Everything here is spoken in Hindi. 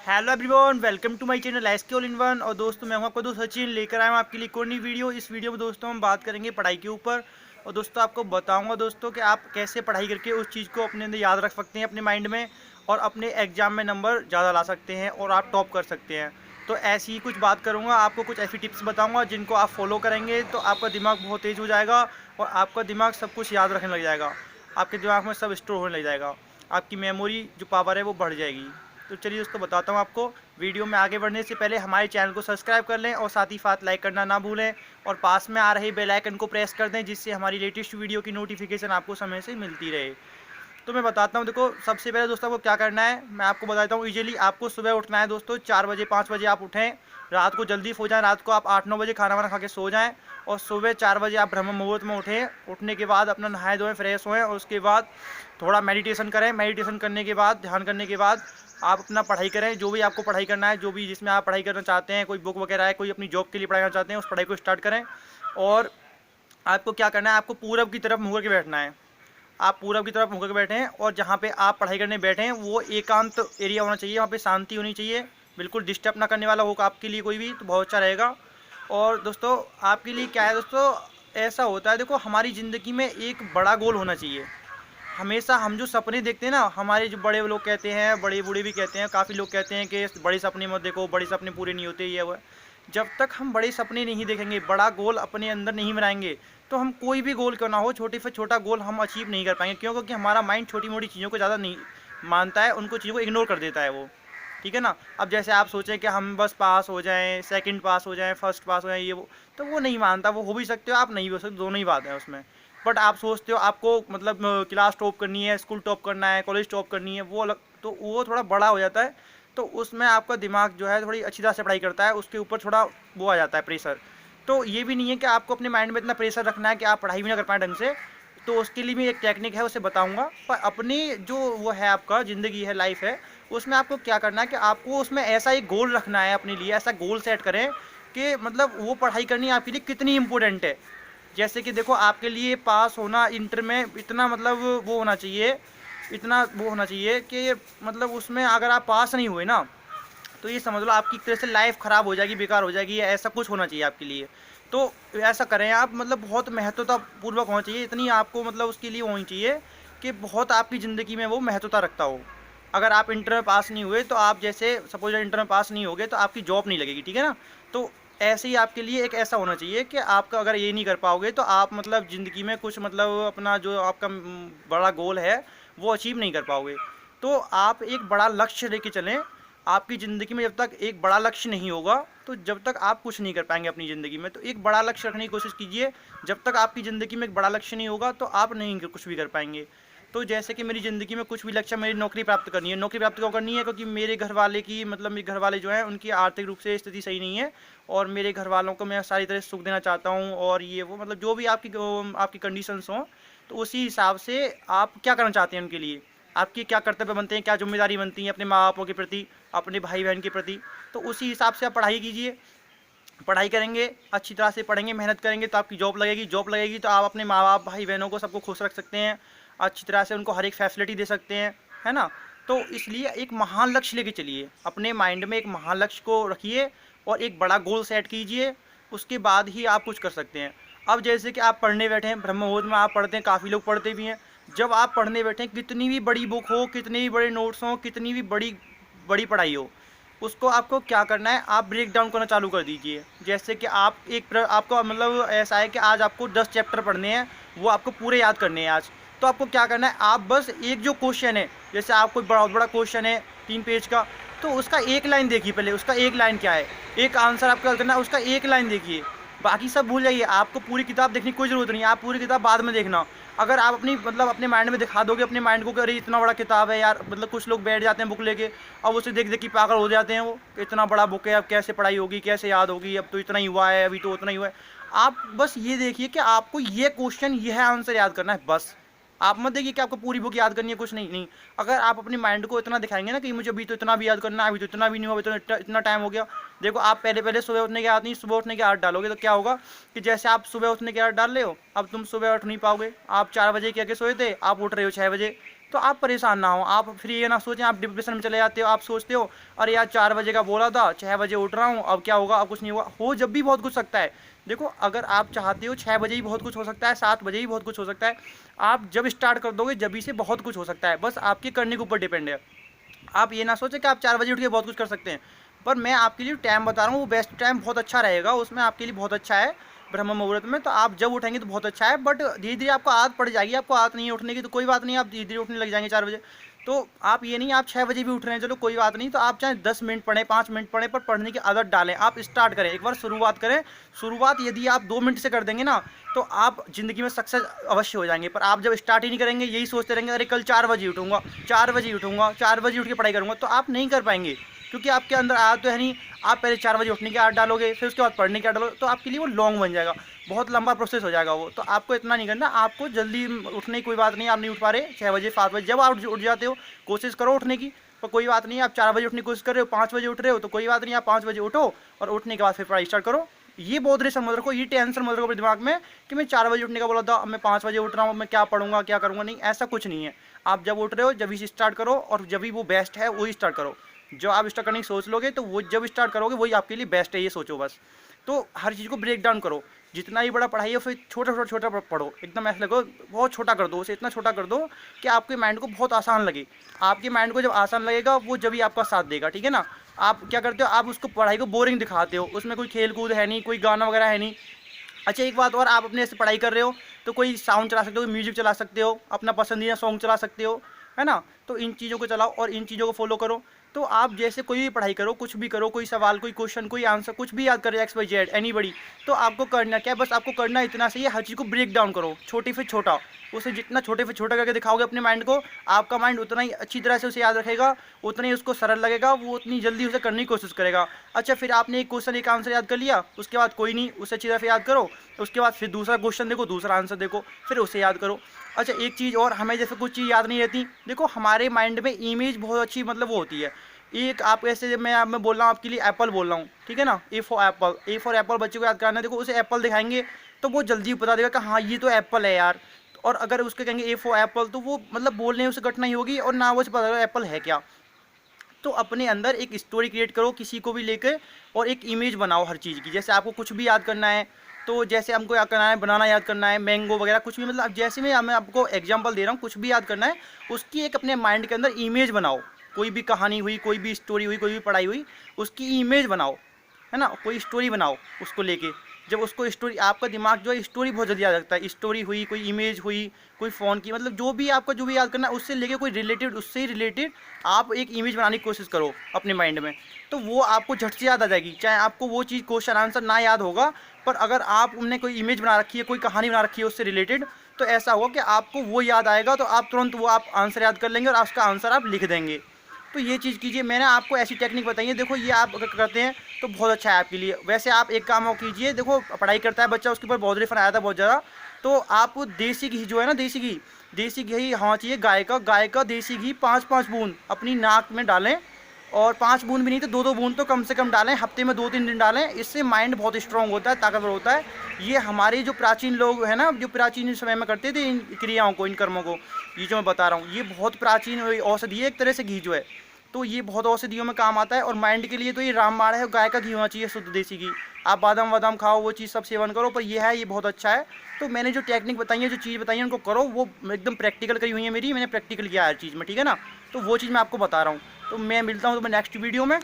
Hello everyone, welcome to my channel SK all in one. और दोस्तों मैं हूं आपका दोस्त सचिन, लेकर आया हूं आपके लिए कोई नई वीडियो। इस वीडियो में दोस्तों हम बात करेंगे पढ़ाई के ऊपर। और दोस्तों आपको बताऊंगा दोस्तों कि आप कैसे पढ़ाई करके उस चीज़ को अपने अंदर याद रख सकते हैं अपने माइंड में, और अपने एग्जाम में नंबर ज़्यादा ला सकते हैं और आप टॉप कर सकते हैं। तो ऐसी ही कुछ बात करूँगा, आपको कुछ ऐसी टिप्स बताऊँगा जिनको आप फॉलो करेंगे तो आपका दिमाग बहुत तेज़ हो जाएगा और आपका दिमाग सब कुछ याद रखने लग जाएगा। आपके दिमाग में सब स्टोर होने लग जाएगा, आपकी मेमोरी जो पावर है वो बढ़ जाएगी। तो चलिए दोस्तों बताता हूँ आपको। वीडियो में आगे बढ़ने से पहले हमारे चैनल को सब्सक्राइब कर लें और साथ ही साथ लाइक करना ना भूलें, और पास में आ रहे बेल आइकन को प्रेस कर दें जिससे हमारी लेटेस्ट वीडियो की नोटिफिकेशन आपको समय से मिलती रहे। तो मैं बताता हूँ, देखो सबसे पहले दोस्तों आपको क्या करना है मैं आपको बताता हूँ ईजिली। आपको सुबह उठना है दोस्तों 4 बजे 5 बजे आप उठें, रात को जल्दी सो जाएं, रात को आप 8-9 बजे खाना वाना खा के सो जाएं, और सुबह 4 बजे आप ब्रह्म मुहूर्त में उठें। उठने के बाद अपना नहाए धोएं, फ्रेश होएं, और उसके बाद थोड़ा मेडिटेशन करें। मेडिटेशन करने के बाद, ध्यान करने के बाद आप अपना पढ़ाई करें, जो भी आपको पढ़ाई करना है, जो भी जिसमें आप पढ़ाई करना चाहते हैं, कोई बुक वगैरह है, कोई अपनी जॉब के लिए पढ़ाई करना चाहते हैं, उस पढ़ाई को स्टार्ट करें। और आपको क्या करना है, आपको पूरब की तरफ मुँह करके बैठना है। आप पूरब की तरफ मुँह करके बैठे हैं, और जहाँ पे आप पढ़ाई करने बैठे हैं वो एकांत एरिया होना चाहिए, वहाँ पे शांति होनी चाहिए, बिल्कुल डिस्टर्ब ना करने वाला होगा आपके लिए कोई भी, तो बहुत अच्छा रहेगा। और दोस्तों आपके लिए क्या है दोस्तों, ऐसा होता है देखो, हमारी ज़िंदगी में एक बड़ा गोल होना चाहिए। हमेशा हम जो सपने देखते हैं ना, हमारे जो बड़े लोग कहते हैं, बड़े बूढ़े भी कहते हैं, काफ़ी लोग कहते हैं कि बड़े सपने मत देखो, बड़े सपने पूरे नहीं होते, ये वो। जब तक हम बड़े सपने नहीं देखेंगे, बड़ा गोल अपने अंदर नहीं बनाएंगे, तो हम कोई भी गोल क्यों ना हो, छोटे से छोटा गोल हम अचीव नहीं कर पाएंगे। क्यों? क्योंकि हमारा माइंड छोटी मोटी चीज़ों को ज़्यादा नहीं मानता है, उनको चीज़ों को इग्नोर कर देता है वो। ठीक है ना। अब जैसे आप सोचें कि हम बस पास हो जाएं, सेकंड पास हो जाएं, फर्स्ट पास हो जाएं, ये वो, तो वो नहीं मानता। वो हो भी सकते हो, आप नहीं हो सकते, दोनों ही बात है उसमें। बट आप सोचते हो आपको मतलब क्लास टॉप करनी है, स्कूल टॉप करना है, कॉलेज टॉप करनी है, वो अलग, तो वो थोड़ा बड़ा हो जाता है। तो उसमें आपका दिमाग जो है थोड़ी अच्छी तरह से पढ़ाई करता है, उसके ऊपर थोड़ा वो आ जाता है प्रेशर। तो ये भी नहीं है कि आपको अपने माइंड में इतना प्रेशर रखना है कि आप पढ़ाई भी ना कर पाएँ ढंग से। तो उसके लिए भी एक टेक्निक है, उसे बताऊंगा। पर अपनी जो वो है, आपका ज़िंदगी है, लाइफ है, उसमें आपको क्या करना है कि आपको उसमें ऐसा एक गोल रखना है अपने लिए, ऐसा गोल सेट करें कि मतलब वो पढ़ाई करनी आपके लिए कितनी इंपॉर्टेंट है। जैसे कि देखो, आपके लिए पास होना इंटर में इतना मतलब वो होना चाहिए, इतना वो होना चाहिए कि मतलब उसमें अगर आप पास नहीं हुए ना, तो ये समझ लो आपकी एक तरह से लाइफ ख़राब हो जाएगी, बेकार हो जाएगी, या ऐसा कुछ होना चाहिए आपके लिए। तो ऐसा करें आप, मतलब बहुत महत्वतापूर्वक होना चाहिए, इतनी आपको मतलब उसके लिए होनी चाहिए कि बहुत आपकी ज़िंदगी में वो महत्वता रखता हो। अगर आप इंटर में पास नहीं हुए, तो आप जैसे सपोज इंटर में पास नहीं होगे तो आपकी जॉब नहीं लगेगी, ठीक है ना। तो ऐसे ही आपके लिए एक ऐसा होना चाहिए कि आपका अगर ये नहीं कर पाओगे तो आप मतलब ज़िंदगी में कुछ मतलब अपना जो आपका बड़ा गोल है वो अचीव नहीं कर पाओगे। तो आप एक बड़ा लक्ष्य लेके चलें। आपकी ज़िंदगी में जब तक एक बड़ा लक्ष्य नहीं होगा, तो जब तक आप कुछ नहीं कर पाएंगे अपनी ज़िंदगी में। तो एक बड़ा लक्ष्य रखने की कोशिश कीजिए। जब तक आपकी ज़िंदगी में एक बड़ा लक्ष्य नहीं होगा तो आप नहीं कुछ भी कर पाएंगे। तो जैसे कि मेरी ज़िंदगी में कुछ भी लक्ष्य, मेरी नौकरी प्राप्त करनी है। नौकरी प्राप्त क्यों करनी है? क्योंकि मेरे घर वाले की मतलब मेरे घर वाले जो हैं उनकी आर्थिक रूप से स्थिति सही नहीं है, और मेरे घर वालों को मैं सारी तरह से सुख देना चाहता हूँ, और ये वो मतलब जो भी आपकी कंडीशंस हों, तो उसी हिसाब से आप क्या करना चाहते हैं उनके लिए, आपकी क्या कर्तव्य बनते हैं, क्या जिम्मेदारी बनती है अपने माँ बापों के प्रति, अपने भाई बहन के प्रति। तो उसी हिसाब से आप पढ़ाई कीजिए। पढ़ाई करेंगे, अच्छी तरह से पढ़ेंगे, मेहनत करेंगे, तो आपकी जॉब लगेगी। जॉब लगेगी तो आप अपने माँ बाप, भाई बहनों को, सबको खुश रख सकते हैं, अच्छी तरह से उनको हर एक फैसिलिटी दे सकते हैं, है ना। तो इसलिए एक महान लक्ष्य लेके चलिए, अपने माइंड में एक महान लक्ष्य को रखिए और एक बड़ा गोल सेट कीजिए। उसके बाद ही आप कुछ कर सकते हैं। अब जैसे कि आप पढ़ने बैठे हैं, ब्रह्म मुहूर्त में आप पढ़ते हैं, काफ़ी लोग पढ़ते भी हैं। जब आप पढ़ने बैठे हैं, कितनी भी बड़ी बुक हो, कितने भी बड़े नोट्स हों, कितनी भी बड़ी बड़ी पढ़ाई हो, उसको आपको क्या करना है, आप ब्रेक डाउन करना चालू कर दीजिए। जैसे कि आप आपको मतलब ऐसा है कि आज आपको 10 चैप्टर पढ़ने हैं, वो आपको पूरे याद करने हैं आज। तो आपको क्या करना है, आप बस एक जो क्वेश्चन है, जैसे आप कोई बहुत बड़ा क्वेश्चन है 3 पेज का, तो उसका एक लाइन देखिए पहले, उसका एक लाइन क्या है, एक आंसर आपको याद करना है, उसका एक लाइन देखिए, बाकी सब भूल जाइए। आपको पूरी किताब देखने की कोई ज़रूरत नहीं है, आप पूरी किताब बाद में देखना। अगर आप अपनी मतलब अपने माइंड में दिखा दोगे अपने माइंड को कि अरे इतना बड़ा किताब है यार, मतलब कुछ लोग बैठ जाते हैं बुक लेके, अब उसे देख देख के पागल हो जाते हैं वो, कि इतना बड़ा बुक है, अब कैसे पढ़ाई होगी, कैसे याद होगी, अब तो इतना ही हुआ है, अभी तो उतना ही हुआ है। आप बस ये देखिए कि आपको ये क्वेश्चन, यह आंसर याद करना है बस। आप मत देखिए कि आपको पूरी बुक याद करनी है, कुछ नहीं नहीं। अगर आप अपने माइंड को इतना दिखाएंगे ना कि मुझे अभी तो इतना भी याद करना है, अभी तो इतना भी नहीं हुआ, अभी तो इतना टाइम हो गया। देखो, आप पहले पहले सुबह उठने की आदत नहीं, सुबह उठने की आदत डालोगे तो क्या होगा कि जैसे आप सुबह उठने की आदत डाल रहे हो, अब तुम सुबह उठ नहीं पाओगे। आप 4 बजे क्या के सोए थे, आप उठ रहे हो 6 बजे, तो आप परेशान ना हो, आप फिर ये ना सोचें आप डिप्रेशन में चले जाते हो। आप सोचते हो अरे यार 4 बजे का बोला था, 6 बजे उठ रहा हूँ, अब क्या होगा, अब कुछ नहीं होगा। हो जब भी बहुत कुछ सकता है। देखो अगर आप चाहते हो 6 बजे ही बहुत कुछ हो सकता है, 7 बजे ही बहुत कुछ हो सकता है। आप जब स्टार्ट कर दोगे जब से बहुत कुछ हो सकता है, बस आपके करने के ऊपर डिपेंड है। आप ये ना सोचें कि आप 4 बजे उठ के बहुत कुछ कर सकते हैं। पर मैं आपके लिए टाइम बता रहा हूँ, वो बेस्ट टाइम बहुत अच्छा रहेगा, उसमें आपके लिए बहुत अच्छा है ब्रह्म मुहूर्त में। तो आप जब उठेंगे तो बहुत अच्छा है, बट धीरे धीरे आपको आदत पड़ जाएगी। आपको आदत नहीं है उठने की तो कोई बात नहीं, आप धीरे धीरे उठने लग जाएंगे 4 बजे। तो आप ये नहीं आप 6 बजे भी उठ रहे हैं, चलो कोई बात नहीं। तो आप चाहे 10 मिनट पढ़ें, 5 मिनट पढ़ें, पर पढ़ने की आदत डालें। आप स्टार्ट करें, एक बार शुरुआत करें। शुरुआत यदि आप 2 मिनट से कर देंगे ना, तो आप ज़िंदगी में सक्सेस अवश्य हो जाएंगे। पर आप जब स्टार्ट ही नहीं करेंगे, यही सोचते रहेंगे अरे कल 4 बजे उठूँगा, 4 बजे उठूँगा, 4 बजे उठ के पढ़ाई करूँगा, तो आप नहीं कर पाएंगे। क्योंकि आपके अंदर आदत तो है नहीं। आप पहले 4 बजे उठने की आदत डालोगे, फिर उसके बाद पढ़ने की आदत डालोगे, तो आपके लिए वो लॉन्ग बन जाएगा, बहुत लंबा प्रोसेस हो जाएगा वो। तो आपको इतना नहीं करना, आपको जल्दी उठने की कोई बात नहीं। आप नहीं उठ पा रहे 6 बजे 7 बजे, जब आप उठ जाते हो कोशिश करो उठने की। पर कोई बात नहीं, आप 4 बजे उठने की कोशिश कर रहे हो, 5 बजे उठ रहे हो, तो कोई बात नहीं, आप 5 बजे उठो और उठने के बाद फिर पढ़ाई स्टार्ट करो। ये बॉदरेशन मत रखो, ये टेंशन मत रखो अपने दिमाग में कि मैं 4 बजे उठने का बोला था, अब मैं 5 बजे उठ रहा हूँ, मैं क्या पढ़ूंगा क्या करूँगा। नहीं, ऐसा कुछ नहीं है। आप जब उठ रहे हो जब ही स्टार्ट करो, और जब भी वो बेस्ट है वही स्टार्ट करो। जो आप स्टार्ट करने की सोच लोगे तो वो जब स्टार्ट करोगे वही आपके लिए बेस्ट है, ये सोचो बस। तो हर चीज़ को ब्रेक डाउन करो। जितना ही बड़ा पढ़ाई है फिर छोटा छोटा छोटा पढ़ो, एकदम ऐसा लगो बहुत छोटा कर दो उसे, इतना छोटा कर दो कि आपके माइंड को बहुत आसान लगे। आपके माइंड को जब आसान लगेगा वो जब ही आपका साथ देगा, ठीक है ना। आप क्या करते हो, आप उसको पढ़ाई को बोरिंग दिखाते हो, उसमें कोई खेल कूद है नहीं, कोई गाना वगैरह है नहीं। अच्छा एक बात और, आप अपने से पढ़ाई कर रहे हो तो कोई साउंड चला सकते हो, म्यूजिक चला सकते हो, अपना पसंदीदा सॉन्ग चला सकते हो, है ना। तो इन चीज़ों को चलाओ और इन चीज़ों को फॉलो करो। तो आप जैसे कोई भी पढ़ाई करो, कुछ भी करो, कोई सवाल, कोई क्वेश्चन, कोई आंसर, कुछ भी याद करे, एक्स वाई जेड एनीबडी, तो आपको करना क्या है, बस आपको करना इतना सही है, हर चीज़ को ब्रेक डाउन करो, छोटे से छोटा। उसे जितना छोटे से छोटा करके दिखाओगे अपने माइंड को, आपका माइंड उतना ही अच्छी तरह से उसे याद रखेगा, उतना ही उसको सरल लगेगा, वो उतनी जल्दी उसे करने की कोशिश करेगा। अच्छा फिर आपने एक क्वेश्चन एक आंसर याद कर लिया, उसके बाद कोई नहीं, उसे अच्छी तरह से याद करो। उसके बाद फिर दूसरा क्वेश्चन देखो, दूसरा आंसर देखो, फिर उसे याद करो। अच्छा एक चीज़ और, हमें जैसे कुछ चीज़ याद नहीं रहती, देखो हमारे माइंड में इमेज बहुत अच्छी मतलब वो होती है। एक आप ऐसे मैं बोल रहा हूँ आपके लिए एप्पल बोल रहा हूँ, ठीक है ना। A for Apple, A for Apple बच्चे को याद कराना है, देखो उसे एप्पल दिखाएंगे तो वो जल्दी बता देगा कि हाँ ये तो एप्पल है यार। और अगर उसके कहेंगे ए फॉर एप्पल, तो वो मतलब बोलने में उसे कठिनाई होगी और ना वो उसे पता चलेगा एप्पल है क्या। तो अपने अंदर एक स्टोरी क्रिएट करो किसी को भी लेकर, और एक इमेज बनाओ हर चीज़ की। जैसे आपको कुछ भी याद करना है, तो जैसे हमको याद करना है बनाना याद करना है, मैंगो वगैरह कुछ भी, मतलब जैसे मैं आपको एग्जांपल दे रहा हूँ, कुछ भी याद करना है उसकी एक अपने माइंड के अंदर इमेज बनाओ। कोई भी कहानी हुई, कोई भी स्टोरी हुई, कोई भी पढ़ाई हुई, उसकी इमेज बनाओ, है ना। कोई स्टोरी बनाओ उसको लेके। जब उसको स्टोरी, आपका दिमाग जो है स्टोरी बहुत जल्दी याद रखता है। स्टोरी हुई, कोई इमेज हुई, कोई फ़ोन की, मतलब जो भी आपका जो भी याद करना है उससे लेके कोई रिलेटेड, उससे ही रिलेटेड आप एक इमेज बनाने की कोशिश करो अपने माइंड में। तो वो आपको झट से याद आ जाएगी, चाहे आपको वो चीज़ क्वेश्चन आंसर ना याद होगा, पर अगर आप उनने कोई इमेज बना रखी है, कोई कहानी बना रखी है उससे रिलेटेड, तो ऐसा होगा कि आपको वो याद आएगा, तो आप तुरंत वो आप आंसर याद कर लेंगे और उसका आंसर आप लिख देंगे। तो ये चीज़ कीजिए, मैंने आपको ऐसी टेक्निक बताई है, देखो ये आप अगर करते हैं तो बहुत अच्छा है आपके लिए। वैसे आप एक काम और कीजिए, देखो पढ़ाई करता है बच्चा, उसके ऊपर बहुत रेफर आया था बहुत ज़्यादा, तो आप देसी घी जो है ना, देसी घी होना चाहिए गाय का देसी घी 5-5 बूंद अपनी नाक में डालें, और 5 बूंद भी नहीं तो 2-2 बूंद तो कम से कम डालें, हफ्ते में 2-3 दिन डालें। इससे माइंड बहुत स्ट्रांग होता है, ताकतवर होता है। ये हमारे जो प्राचीन लोग हैं ना, जो प्राचीन समय में करते थे इन क्रियाओं को, इन कर्मों को, ये जो मैं बता रहा हूँ, ये बहुत प्राचीन औषधि है एक तरह से घी जो है। तो ये बहुत औषधियों में काम आता है, और माइंड के लिए तो ये रामबाण है। गाय का घी होना चाहिए, शुद्ध देसी घी। आप बादाम वादाम खाओ, वो चीज़ सब सेवन करो, पर ये है, ये बहुत अच्छा है। तो मैंने जो टेक्निक बताई है, जो चीज़ बताई है, उनको करो, वो एकदम प्रैक्टिकल करी हुई है मेरी, मैंने प्रैक्टिकल किया है हर चीज़ में, ठीक है ना। तो वो चीज़ मैं आपको बता रहा हूँ। तो मैं मिलता हूँ तुम्हें नेक्स्ट वीडियो में।